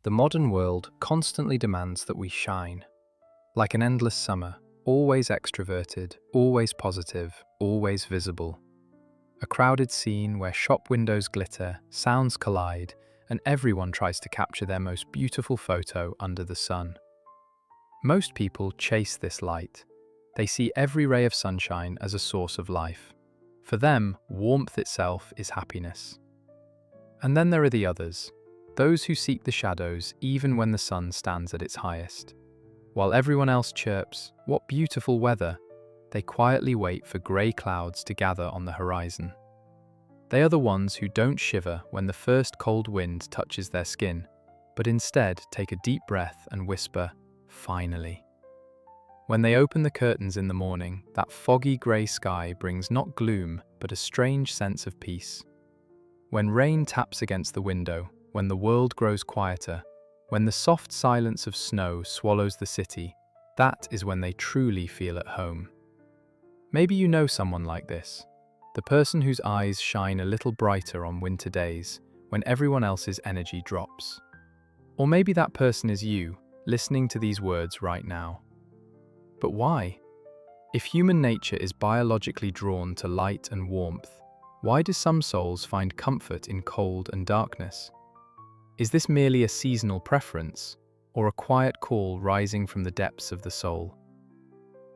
The modern world constantly demands that we shine. Like an endless summer, always extroverted, always positive, always visible. A crowded scene where shop windows glitter, sounds collide, and everyone tries to capture their most beautiful photo under the sun. Most people chase this light. They see every ray of sunshine as a source of life. For them, warmth itself is happiness. And then there are the others, those who seek the shadows even when the sun stands at its highest. While everyone else chirps, "What beautiful weather!" they quietly wait for grey clouds to gather on the horizon. They are the ones who don't shiver when the first cold wind touches their skin, but instead take a deep breath and whisper, "Finally." When they open the curtains in the morning, that foggy grey sky brings not gloom, but a strange sense of peace. When rain taps against the window, when the world grows quieter, when the soft silence of snow swallows the city, that is when they truly feel at home. Maybe you know someone like this, the person whose eyes shine a little brighter on winter days, when everyone else's energy drops. Or maybe that person is you, listening to these words right now. But why? If human nature is biologically drawn to light and warmth, why do some souls find comfort in cold and darkness? Is this merely a seasonal preference, or a quiet call rising from the depths of the soul?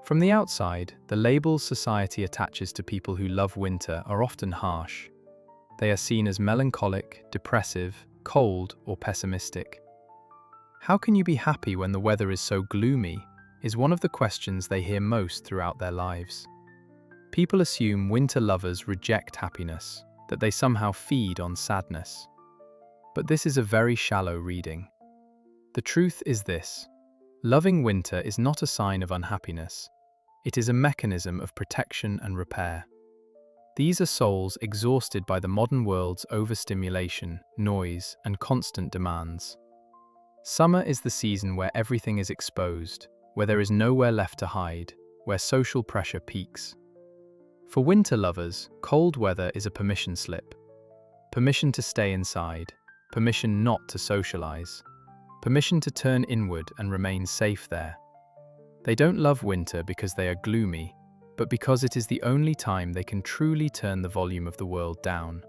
From the outside, the labels society attaches to people who love winter are often harsh. They are seen as melancholic, depressive, cold, or pessimistic. How can you be happy when the weather is so gloomy? Is one of the questions they hear most throughout their lives. People assume winter lovers reject happiness, that they somehow feed on sadness. But this is a very shallow reading. The truth is this: loving winter is not a sign of unhappiness. It is a mechanism of protection and repair. These are souls exhausted by the modern world's overstimulation, noise, and constant demands. Summer is the season where everything is exposed, where there is nowhere left to hide, where social pressure peaks. For winter lovers, cold weather is a permission slip. Permission to stay inside, permission not to socialize, permission to turn inward and remain safe there. They don't love winter because they are gloomy, but because it is the only time they can truly turn the volume of the world down.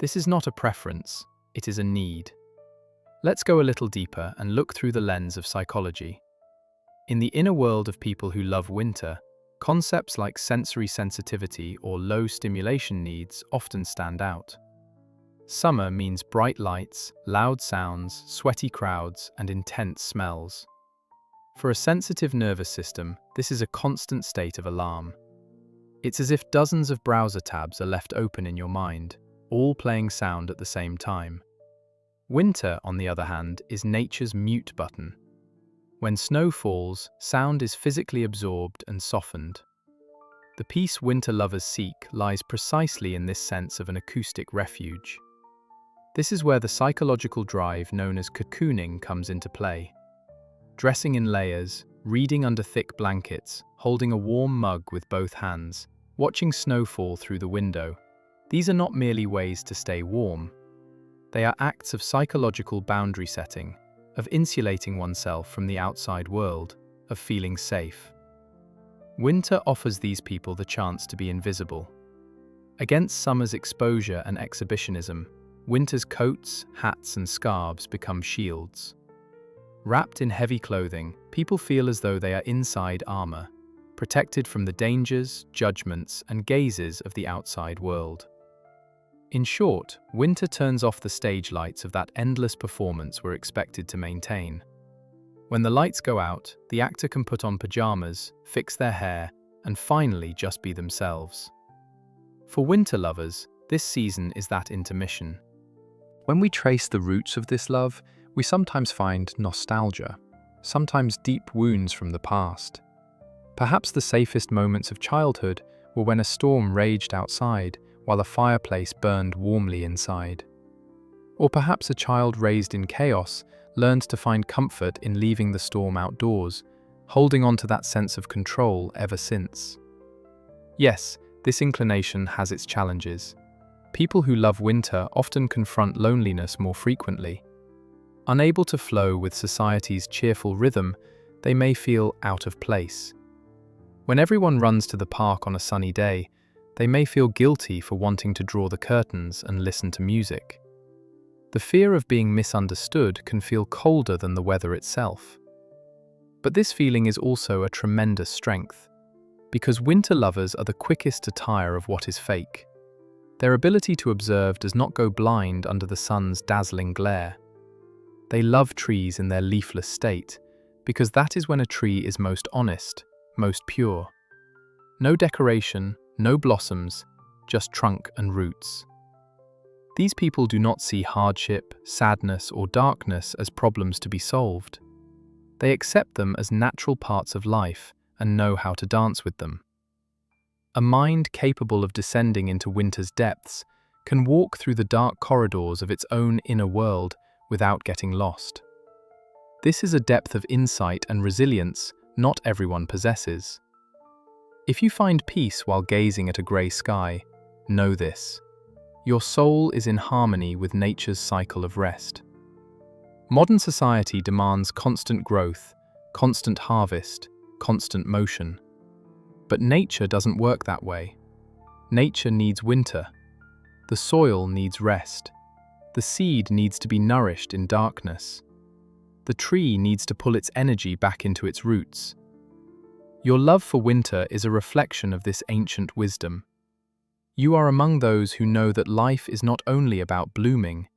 This is not a preference, it is a need. Let's go a little deeper and look through the lens of psychology. In the inner world of people who love winter, concepts like sensory sensitivity or low stimulation needs often stand out. Summer means bright lights, loud sounds, sweaty crowds, and intense smells. For a sensitive nervous system, this is a constant state of alarm. It's as if dozens of browser tabs are left open in your mind, all playing sound at the same time. Winter, on the other hand, is nature's mute button. When snow falls, sound is physically absorbed and softened. The peace winter lovers seek lies precisely in this sense of an acoustic refuge. This is where the psychological drive known as cocooning comes into play. Dressing in layers, reading under thick blankets, holding a warm mug with both hands, watching snow fall through the window. These are not merely ways to stay warm. They are acts of psychological boundary setting, of insulating oneself from the outside world, of feeling safe. Winter offers these people the chance to be invisible. Against summer's exposure and exhibitionism, winter's coats, hats, and scarves become shields. Wrapped in heavy clothing, people feel as though they are inside armor, protected from the dangers, judgments, and gazes of the outside world. In short, winter turns off the stage lights of that endless performance we're expected to maintain. When the lights go out, the actor can put on pajamas, fix their hair, and finally just be themselves. For winter lovers, this season is that intermission. When we trace the roots of this love, we sometimes find nostalgia, sometimes deep wounds from the past. Perhaps the safest moments of childhood were when a storm raged outside while a fireplace burned warmly inside. Or perhaps a child raised in chaos learned to find comfort in leaving the storm outdoors, holding on to that sense of control ever since. Yes, this inclination has its challenges. People who love winter often confront loneliness more frequently. Unable to flow with society's cheerful rhythm, they may feel out of place. When everyone runs to the park on a sunny day, they may feel guilty for wanting to draw the curtains and listen to music. The fear of being misunderstood can feel colder than the weather itself. But this feeling is also a tremendous strength, because winter lovers are the quickest to tire of what is fake. Their ability to observe does not go blind under the sun's dazzling glare. They love trees in their leafless state, because that is when a tree is most honest, most pure. No decoration, no blossoms, just trunk and roots. These people do not see hardship, sadness, or darkness as problems to be solved. They accept them as natural parts of life and know how to dance with them. A mind capable of descending into winter's depths can walk through the dark corridors of its own inner world without getting lost. This is a depth of insight and resilience not everyone possesses. If you find peace while gazing at a grey sky, know this: your soul is in harmony with nature's cycle of rest. Modern society demands constant growth, constant harvest, constant motion. But nature doesn't work that way. Nature needs winter. The soil needs rest. The seed needs to be nourished in darkness. The tree needs to pull its energy back into its roots. Your love for winter is a reflection of this ancient wisdom. You are among those who know that life is not only about blooming,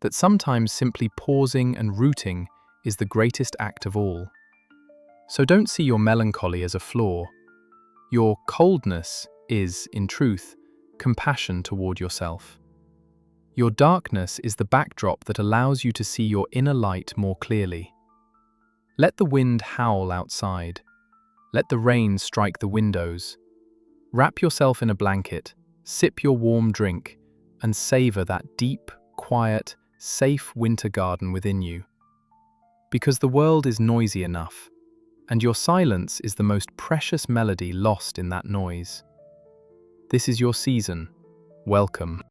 that sometimes simply pausing and rooting is the greatest act of all. So don't see your melancholy as a flaw. Your coldness is, in truth, compassion toward yourself. Your darkness is the backdrop that allows you to see your inner light more clearly. Let the wind howl outside. Let the rain strike the windows. Wrap yourself in a blanket, sip your warm drink, and savor that deep, quiet, safe winter garden within you. Because the world is noisy enough, and your silence is the most precious melody lost in that noise. This is your season. Welcome.